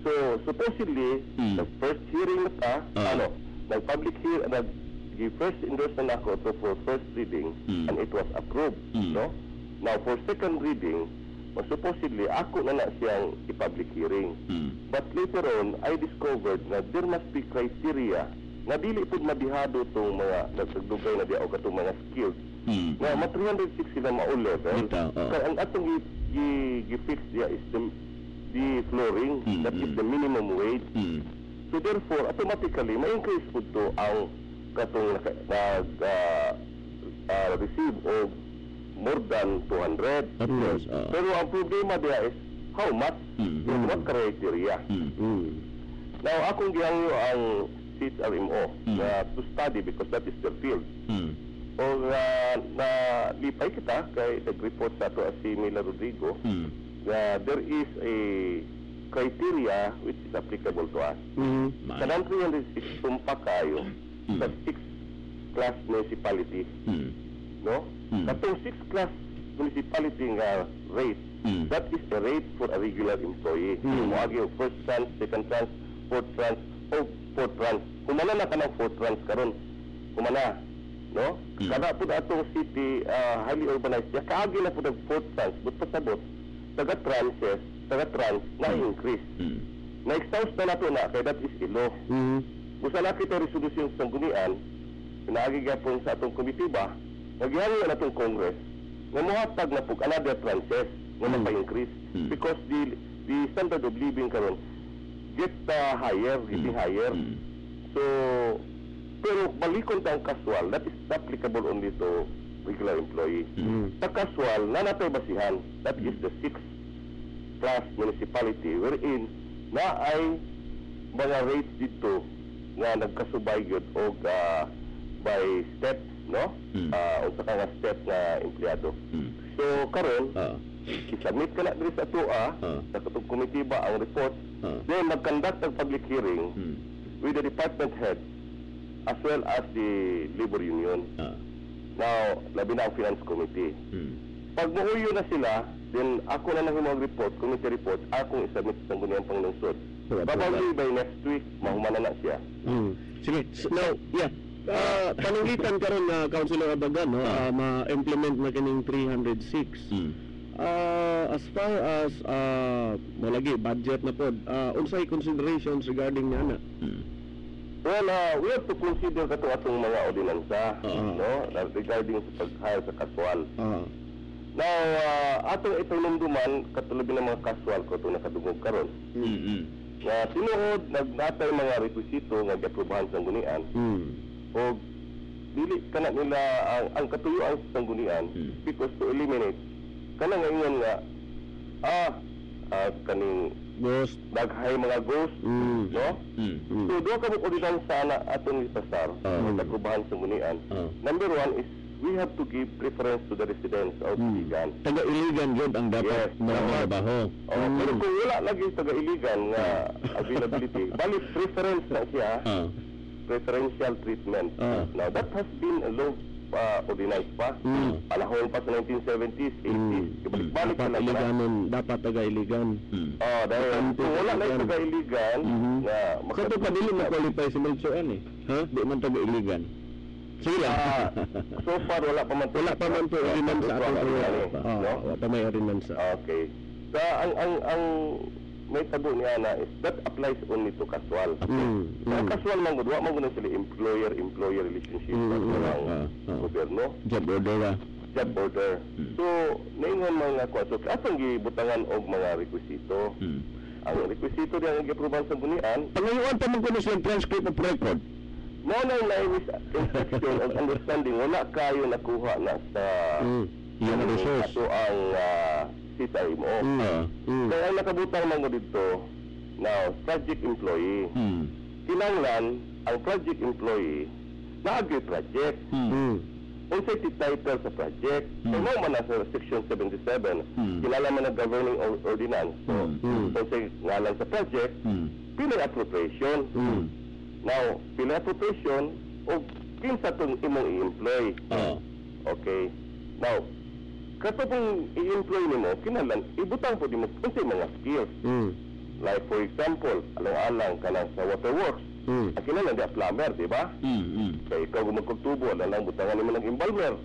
So supposedly the first hearing na nag-public hearing, first endorsement ako to for first reading and it was approved. No? Now for second reading, supposedly ako na siyang i-public hearing. But later on, I discovered na there must be criteria na dili po mabihado itong mga nagdugay na diya o katong mga skills. Na 306 sila ma-level. Kaya ang atong i-fix diya is the flooring, that is the minimum wage. So therefore, automatically, ma-increase po ito ang katong nag-receive o more than 200. Of course. Pero ang problema diya is how much? What criteria? Now, akong gihangyo ang CHRMO na to study because that is their field. O na lipay kita kay nag-report sa ato si Mila Rodrigo na there is a criteria which is applicable to us. Kanang 306 sumpa kayo sa 6 class municipality. No? Katong 6 class municipality nga rate, that is the rate for a regular employee. Moagi og first tranche, second tranche, fourth tranche, o fourth tranche. Kumana na ka ng fourth tranche karon. Kumana, no? Kada po atong city highly urbanized, ya kaagi na po ng fourth tranche, but pasabot, taga-tranches, taga-tranche, na-increase. Na-exhaust na nato na, kaya that is ilo. Kung sa nakita resolution sa sanggunian, pinagigapon sa atong komitiba, nagyari na atong Congress, nga muhatag na po another tranches nga mapa-increase because the standard of living karon get higher, getting higher. So, pero balikon ta ang casual, that is applicable only to regular employee. Sa casual, na natay basihan, that is the 6th class municipality wherein na ay mga rates dito nga nagkasubay gyud og by step, no? Unsa ka nga step nga empleyado. So karon isubmit ka na diri sa TUA sa katong komitiba ang report, then mag-conduct ng public hearing with the department head as well as the labor union. Now, labi na ang finance committee. Pag muuyo na sila, then ako na nang mag-report, committee report, akong isubmit sa Sangguniang Panglungsod. Probably by next week, mahumana na siya. Sige. Now, pananglitan karon na Councilor Abagan, no, ma-implement na kining 306. As far as malagi budget na pod, unsay considerations regarding niana? Well, we have to consider atong mga ordinansa, no, regarding sa pag-hire sa casual. Now, atong ipanumduman katulad ng mga casual ko itong nakadungog karon. Na tinuod nagnatay mga requisito nga giaprubahan sa sanggunian. O dili kana nila ang katuyuan sa sanggunian because to eliminate kana nga ingon nga kaning Ghost. daghay mga ghost, no? So do ka mo ordinansa na atong ipasar sa aprubahan sa sanggunian. Number 1 is we have to give preference to the residents of Iligan. Taga-Iligan yun ang dapat trabaho. Pero kung wala lagi taga-Iligan nga availability, bali preference na siya, preferential treatment. Now, that has been a law ordinance pa. Panahon pa sa 1970s, 80s. Balik Dapat na Iliganon, dapat taga-Iligan. dahil kung wala na yung taga-Iligan, na Sa ito pa dili ma-qualify si Melchoan ha? Di man taga-Iligan. Sige lang. so far wala pa man Wala pa man po ordinance sa atong no? wala pa may ordinance. Okay. So ang may tabo niya na is that applies only to casual. Ang casual man gud wa man gud sila employer relationship sa gobyerno. Job order Job order. So naingon mga kwaso atong gibutangan og mga requisito. Ang requisito diyan nga giaprubahan sa bunian. Pangayuan pa man kuno siyang transcript of record. No, inspection of understanding wala kayo nakuha na sa Yung resource. ato ang CSIMO. Kaya ang nakabutang mga dito, now, project employee. Kinanglan, ang project employee, na-agree project. Unsay title sa project. So, no man na sa Section 77, kilala man ang governing ordinance. So, unsay ngalan sa project, pili appropriation. Now, pili appropriation, o kinsa itong imong i-employ. Okay. Now, kato kung i-employ nimo, kinalan, ibutang po di mo unsay mga skills. Like for example, alang-alang ka na sa waterworks. Ang kinalan di plumber, di ba? Kaya ikaw magkagtubo, alang butangan nimo ng imbalmer.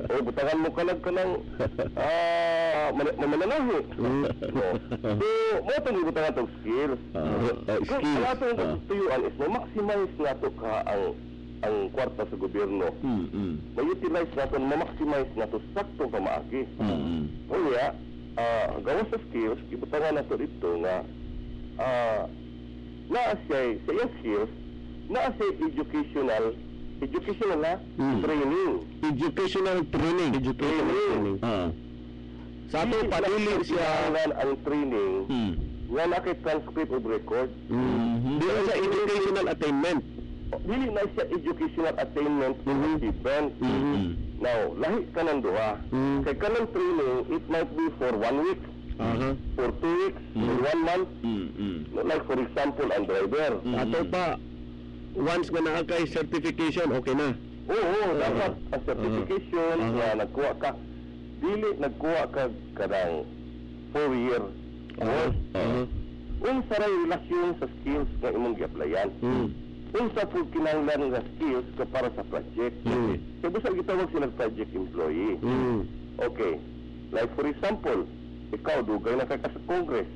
O butangan mo ka ng mananahi. So, mo itong ibutangan itong skills. Ang atong tuyuan is ma-maximize nga ito ka ang kwarta sa gobyerno. Ma-utilize nato, ma-maximize nato saktong pamaagi. Kaya, gawa sa skills, ibutangan nato dito nga naa siya, sa iyang skills, naa siya educational educational na Mm. training. Educational training. Training. Sa ato padili siya. Kinahanglan ang training Hmm. nga na kay transcript of record. Di sa educational attainment. Dili na siya educational attainment or Mhm. achievement. Now, lahi ka ng duha. Mhm. Kay kanang training, it might be for 1 week, Aha. for 2 weeks, for 1 month. No, like for example, ang driver. Ato pa once nga naa kay certification, okay na. Oo, dapat ang certification Aha. nga nagkuha ka. Dili nagkuha ka kanang 4-year course. Unsa ray relasyon sa skills nga imong gi-applyan. Unsa po kinahanglan nga skills ka para sa project. Kaya busa gitawag sila project employee. Okay. Like for example, ikaw dugay na kay ka sa Congress.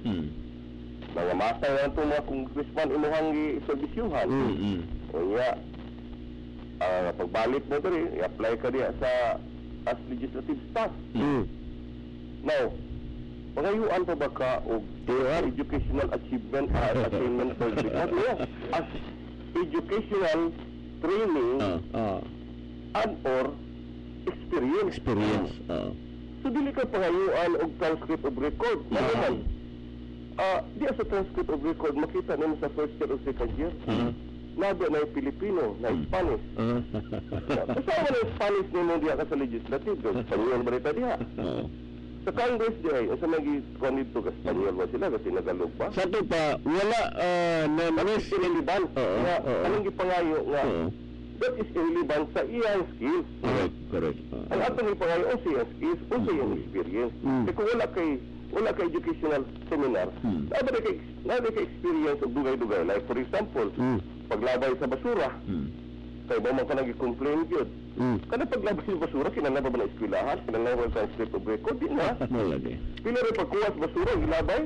Mga mata na ito mga congressman imuhang i-servisyuhan. Unya, pagbalik mo diri, i-apply ka diya sa as legislative staff. Now, pangayuan pa ba ka o educational achievement attainment certificate? No, as educational training and or experience. So dili ka pangayuan og transcript of record. Ano di sa transcript of record makita nimo sa first year o second year. Nado na yung Pilipino, na yung Spanish. Kasama na yung Spanish nimo diya ka sa legislative, Espanyol ba rin diya? Sa Congress diya, sa nag-i-con dito ka Espanyol ba sila, kasi Nagalog pa? Sa to pa wala na That is irrelevant. Nga, anong gipangayo nga, that is irrelevant sa iyang skills. correct. Ang atong gipangayo o sa iyang skills, o sa iyang experience. Kaya kung wala kay educational seminar, nabi ka experience o dugay-dugay. Like for example, paglabay sa basura, kaya ba man ka nag-complain yun? Kada paglabay sa basura, kinalaba ba na eskwelahan? Kinalaba sa transcript of record? Di na. Pila rin pagkuwas basura, ilabay?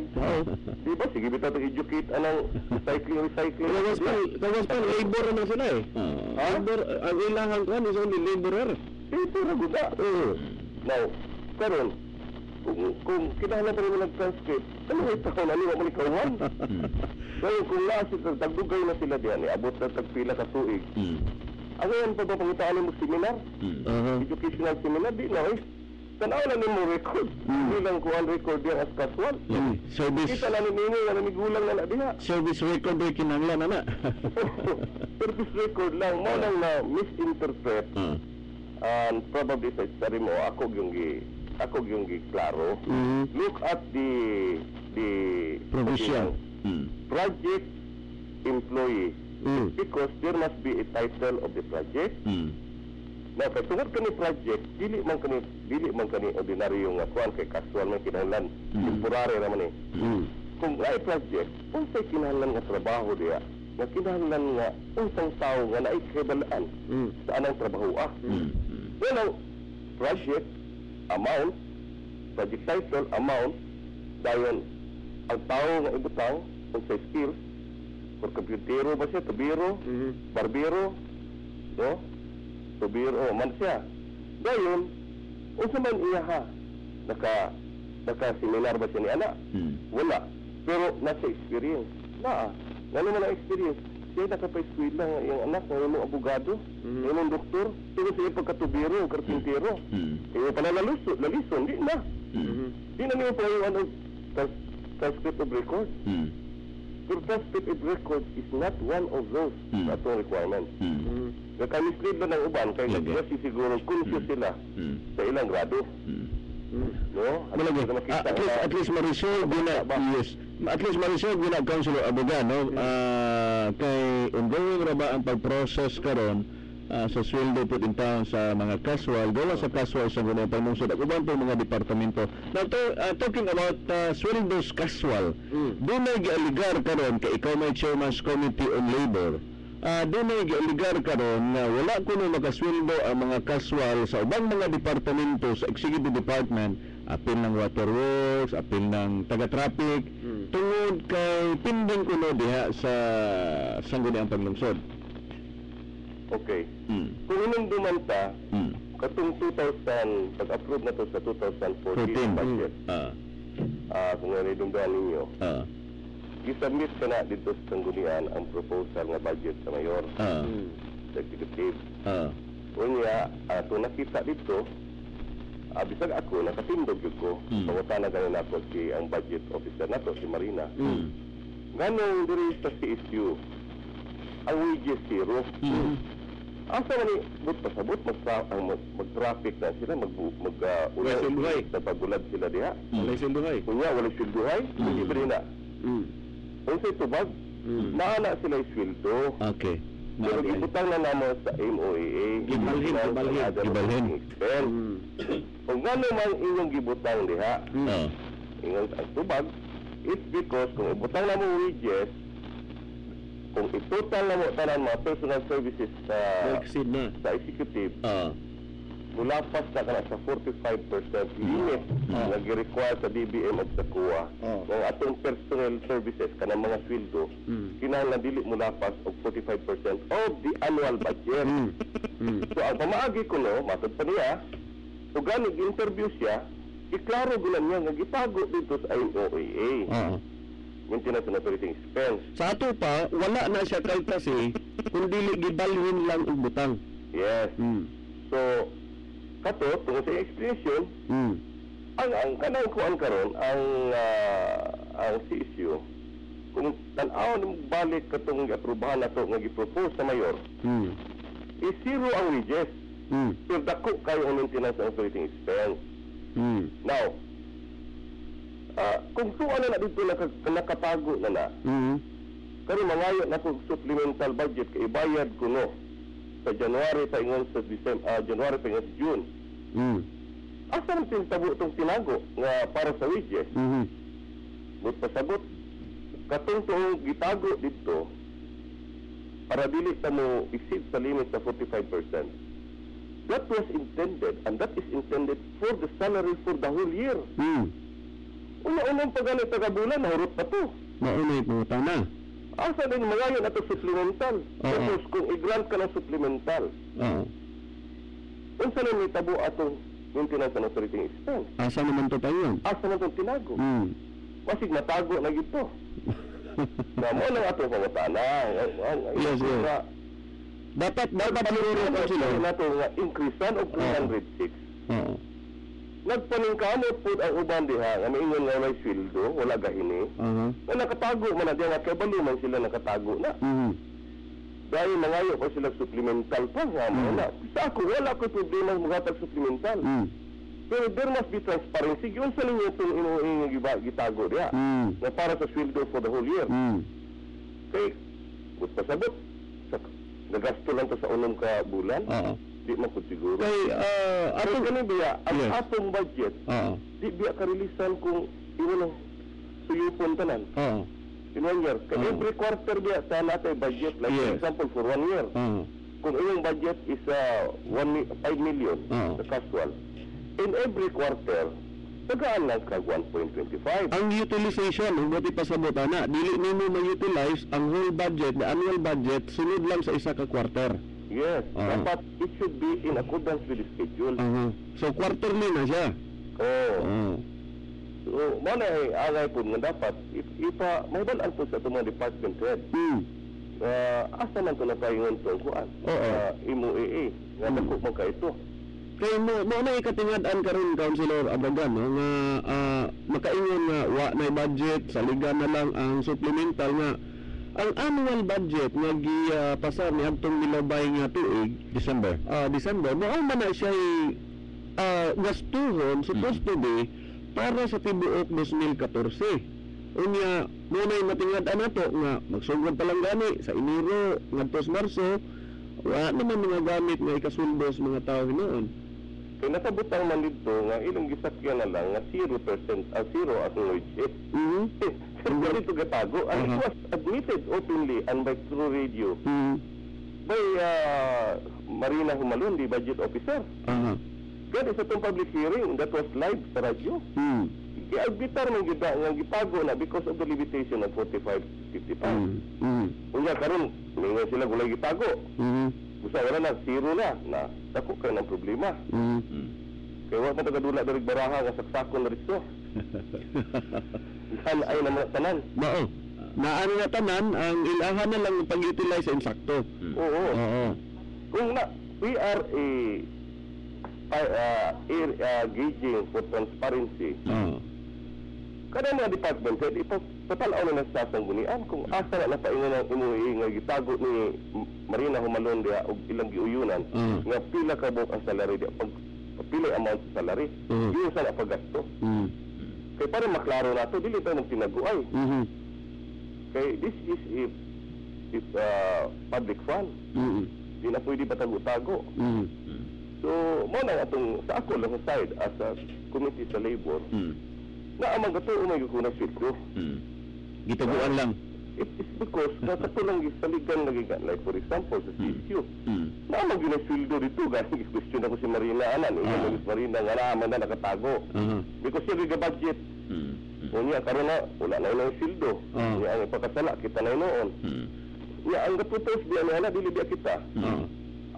Di ba? Sige, bita ito educate anang recycling. Tawas pa labor naman sila eh. Labor, ang ilangan ko is only laborer. Ito na guda. Now, karon, kung kinahanglan pa rin mo nag-transcript, ano may taon, ano mo ikawan? Kaya kung tagdugay na sila diyan, abot na tagpila ka tuig. Ano yan pa ba pangitaan mo seminar? Educational seminar? Di na eh. Tanaw na mo record. Hindi lang kuhan record yan as casual. Service Kita na ninyo, wala ni gulang na diha. service record ay kinahanglan na. Service record lang, mo lang na misinterpret. And probably sa study mo, ako yung klaro. Look at the Provision. project employee. Because there must be a title of the project. Now, kay tungod kani project, dili man kani ordinaryo nga kuan kay casual man kinahanglan, temporary ra man eh. Kung ay project, unsay kinahanglan nga trabaho diya? Nga kinahanglan nga unsang tao nga naay kabalaan sa anang trabaho Well, ang project amount, project title amount, dayon ang tao nga ibutang unsay skills, for komputero ba siya, tubiro, barbero, no? Tubiro, man siya. Dayon, unsa man iya ha? Naka-seminar ba siya ni anak? Wala. Pero nasa experience. Ano man ang experience? Siya nakapa-eskwela nga yung anak, ng abogado, yung doktor, pero siya pagkatubiro, karpintero. Kaya pa na lalison, di na. Di na niyo pa yung transcript of record. Your transcript of record is not one of those atong requirements. Naka-mislead na ng uban, kaya nag-kasi siguro conscious sila sa ilang grado. No? At least ma-resolve gina, yes. At least ma-resolve gina Councilor Abogan, no? Kay ongoing ra ba ang pag-process karon sa sweldo put in town sa mga casual, gawa sa casual sa gunang pangungsod at uban po mga departamento. Now, talking about sweldos casual, doon na gialigar karon kay ikaw may Chairman's Committee on Labor. Doon na gialigar karon na wala kuno makasweldo ang mga casual sa ubang mga departamento sa executive department, apil ng waterworks, apil ng taga-traffic, tungod kay pinding kuno diha sa sangguniang paglungsod. Okay. Kung inong dumanta, katong 2000, pag-approve na to sa 2014 budget, kung nanidunggan ninyo, isubmit ka na dito sa sanggunian ang proposal nga budget sa mayor. sa executive. Ah. Unya, kung nakita dito, bisag ako, nakatindog yun ko. Pangutana ganin ako si ang budget officer nato, si Marina. Ganong diri sa CSU, ang wages zero. Asa man ni but pasabot mag-traffic na sila, Silduhay. sa pagulad sila diha. Walay silduhay. Kunya wala silduhay, libre na. Unsay tubag, naana sila sweldo. Okay. Pero ibutang na namo sa MOAA. Gibalhin. Kung gano'n man inyong gibutang diha, ingon ang tubag, it's because kung ibutang na mo wages, kung itotal na mo tanan mga personal services sa executive, mulapas na ka na sa 45% limit na gi-require sa DBM at sa COA. Ng atong personal services kanang mga sweldo, kinahanglan dili mulapas og 45% of the annual budget. So ang pamaagi ko no, matod pa niya, so gani interview siya, iklaro gulan niya nga gitago dito sa MOAA. Maintenance and operating expense. Sa ato pa, wala na siya kaltasi kung dili gibalhin lang ang butang. Yes. So, kato, tungkol sa explanation, ang kanang kuan karon ang CSU, kung tan-aw mo balik katong gi-aprobahan nato nga gi-propose sa mayor, zero ang wages. So, dako kayo ang maintenance and operating expense. Now, kung suwan na dito nakatago na karon mangayo na po supplemental budget kay ibayad ko no sa January pa ingon sa December, January pa ingon sa June. Asa man tabo itong tinago nga para sa wages? But pasabot katong tuong gitago dito para dili ta mo exceed sa limit sa 45%. That was intended, and that is intended for the salary for the whole year. Una-unang pagano taga-bulan, nahurot pa to. Maunay po na. Asa din magayon ato supplemental. Tapos kung i-grant ka ng supplemental, unsa na may tabo atong maintenance and operating expense? Asa naman to pa yun? Asa na itong tinago? Masig matago na gito. Na mo lang atong pangutana. Yes. Dapat siguro ko sila nato nga increasean og 306. Nagpaningkamot po ang uban diha nga maingon nga may sweldo, wala gahini. Na nakatago man na diha nga kay baluman sila nakatago na. Dahil nangayo pa sila supplemental pa nga mo na. Sa ako wala ko problema maghatag supplemental. Pero there must be transparency. Yun sa linyo itong inuing gitago diha. Na para sa sweldo for the whole year. Kay, but pasabot, nagasto lang to sa unong ka bulan. Di man po siguro. Kay, atong ganun biya, ang atong budget, di biya karilisan kung iwan suyupon tanan. In 1 year. Kaya every quarter biya sa natay budget, like for example, for 1 year. Kung iyong budget is 5 million sa casual, in every quarter, tagaan lang ka 1.25. Ang utilization, ang buti pa sa butana, dili nimo ma-utilize ang whole budget, the annual budget, sunod lang sa isa ka quarter. Yes, dapat it should be in accordance with the schedule. So quarterly na siya. So, mana angay po nga dapat mahibalaan po sa itong mga department head. Asa man ito na tayo ng kuan? MOAA. Nga dako man ka ito. Kaya mo na ikatingad-an karon Councilor Abagan, no, nga makaingon nga wa na budget, sa liga na lang ang supplemental nga ang annual budget nga pasar ni adtong milabay nga tuig December mao man na siya gastuhon supposed to be para sa tibuok 2014. Unya mo na matingad-an nato nga magsugod pa lang gani sa Enero ngadto sa Marso, wa naman mga gamit nga ikasuldo sa mga tao noon. Kaya nakabutang man dito nga ilang gisakyan na lang nga 0% zero as wages. Pero dito gatago, and it was admitted openly and by through radio by Marina Humalun, the budget officer. Kaya sa itong public hearing that was live sa radio. Giagbitar ng gitago na because of the limitation of 45-55. Unya karon mingon sila gulay gitago. Busa wala na, zero na dako kayo ng problema. Kaya wala tagadula dari baraha nga saksakon na rito. Saan ay naman tanan? Naano na tanan, ang ilahan na lang pag-utilize sa insakto. Oo. Kung na, we are gauging for transparency. Kada mga department head, ipatalaw na sa sanggunian kung asa na napaingon ang imuhi nga gitago ni Marina Humalon diha og ilang giuyunan nga pila ka buok ang salary diha pag pila amount sa salary. Yun sa napagasto. Kay para maklaro nato dili tayo magtinaguay. Kay this is if public fund. Di na pwede patago-tago. So, mo na atong sa ako lang side as a committee sa labor. Na amang gato umay ko na sweldo. Gitaguan lang. It's because nakatulang gisaligan lagi ka. Like for example, sa CSU. Na amang ginasweldo dito. Gani question ako si Marina Anan. Si Marina nga naman na nakatago. Because siya giga-budget. Unya karon na wala na yung sweldo. Unya ang ipakasala kita na noon. Unya ang gatutos diya na dili biya kita.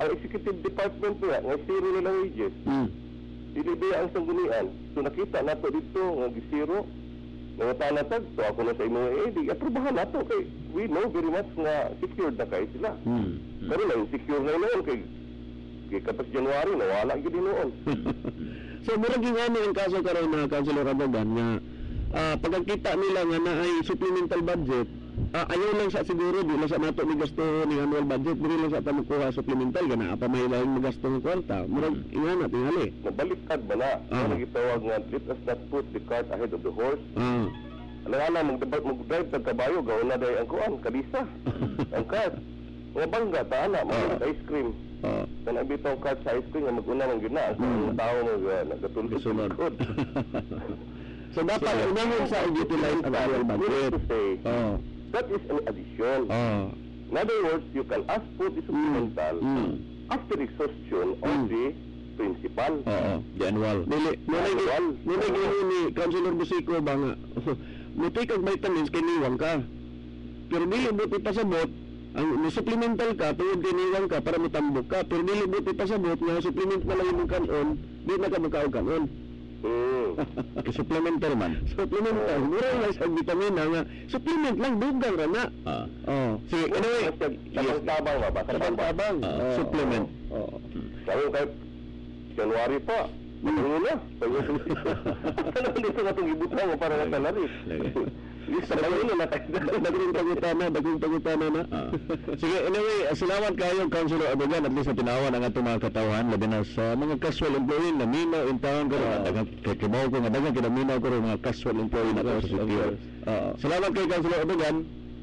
Ang executive department niya nga zero nilang wages. Dili biya ang sanggunian. So nakita nato dito nga gisiro. Nga tanatag to ako na sa imo di aprobahan nato kay we know very much nga secured na kay sila. Pero na insecure na noon kay katas January nawala gyud noon. So murag ingani ang kaso karon na Councilor Abagan nga pagkakita nila nga na ay supplemental budget, ayaw lang sa siguro di lang sa nato ni gasto ni annual budget, dili lang sa tamukuha supplemental kana apa may lain magasto ng kwarta. Murag ingana tingali. Nabaliktad ba na? Ano gitawag nga let us not put the cart ahead of the horse. Alam mag-drive sa kabayo gawon na day ang kuan kalisa. Ang cart. Nga bangga ta ana ice cream. Kana bitong cart sa ice cream nga mag-una man gyud na ang tao nagatulog. So dapat unang sa utilize ang annual budget. That is an addition. In other words, you can ask for the supplemental after exhaustion of the principal. The annual. Nilay ni Councilor Busico ba nga, muti kag vitamins kiniwang ka. Pero dili mo ipasabot, ang supplemental ka, tungod kiniwang ka para matambok ka. Pero dili mo ipasabot nga supplement na lang yung kanon, di na ka magkaog kanon. Supplemental man. Supplemental. Mura lang sa vitamina nga. Supplement lang, dugang ra na. Sige, anyway, tabang ba? Tabang. Supplement. Kaya kahit January pa, ano na? Ano dito nga itong ibutang mo para nga salary? Sa kanila na tayo. Dagong pagutana na. Sige, anyway, salamat kayo, Councilor Abagan, at least na tinawan ang atong mga katawhan, labi na sa mga casual employee na minaw in town ko, kakibaw ko, nga dagang kinaminaw ko rin mga casual employee na sa CTO. Salamat kayo, Councilor Abagan.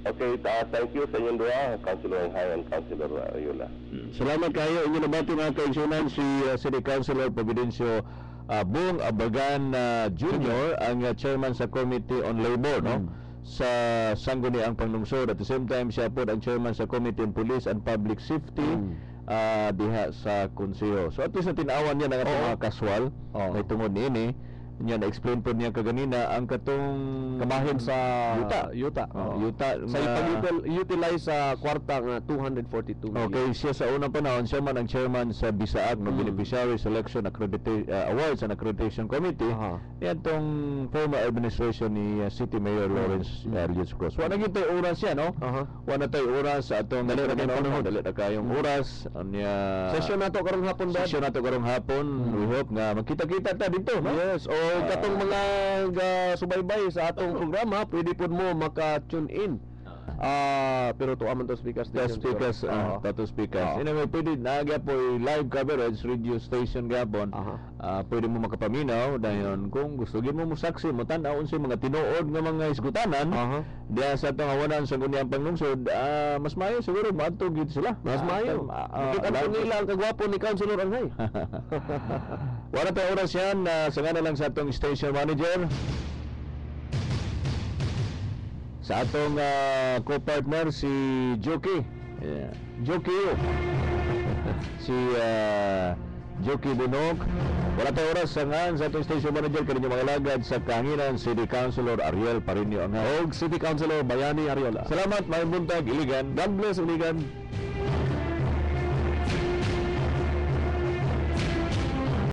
Okay, thank you sa inyong dua, Councilor Anghay and Councilor Ayola. Salamat kayo, inyo nabati mga kaigsunan si City Councilor Providencio Bong Abagan Jr., ang chairman sa Committee on Labor, no? Sa Sangguniang Panglungsod. At the same time, siya po ang chairman sa Committee on Police and Public Safety diha sa Konseho. So at least na tinawan niya ng atong mga kaswal may tungod niini. Niya na-explain po niya kaganina ang katong kabahin sa yuta sa ipag-utilize sa kwarta nga 242 million. Okay, siya sa unang panahon, siya man ang chairman sa BISAAC, no Beneficiary Selection Awards and Accreditation Committee. Yan tong former administration ni City Mayor Lawrence Elias Cruz. Wala naging tayo oras yan, no? Wala tayo oras sa atong dali na kayong oras. Session nato karong hapon ba? Session nato karong hapon. We hope nga magkita-kita ta dito, no? Yes, katong mga subaybay sa atong programa, pwede po mo maka-tune in. Pero to aman to speakers. Anyway, pwede nagya po live coverage, radio station gapon. Pwede mo makapaminaw dayon kung gusto gyud mo saksi mo tan-aw unsay mga tinuod nga mga isgutanan. Diya sa atong awanan sa Sangguniang Panglungsod, mas mayo siguro maadto gid sila. Mas mayo. Kita na nila ang kagwapo ni Councilor Anghay. Wala tayo oras yan. Sa nga na lang sa atong station manager, sa atong co-partner si Joki Joki si Joki Bunok. Wala tayo oras sa nga sa atong station manager kaninyo mga lagad sa Kahanginan City Councilor Ariel Parinio Anghay og City Councilor Bayani Ariola. Salamat, may buntag, Iligan. God bless, Iligan.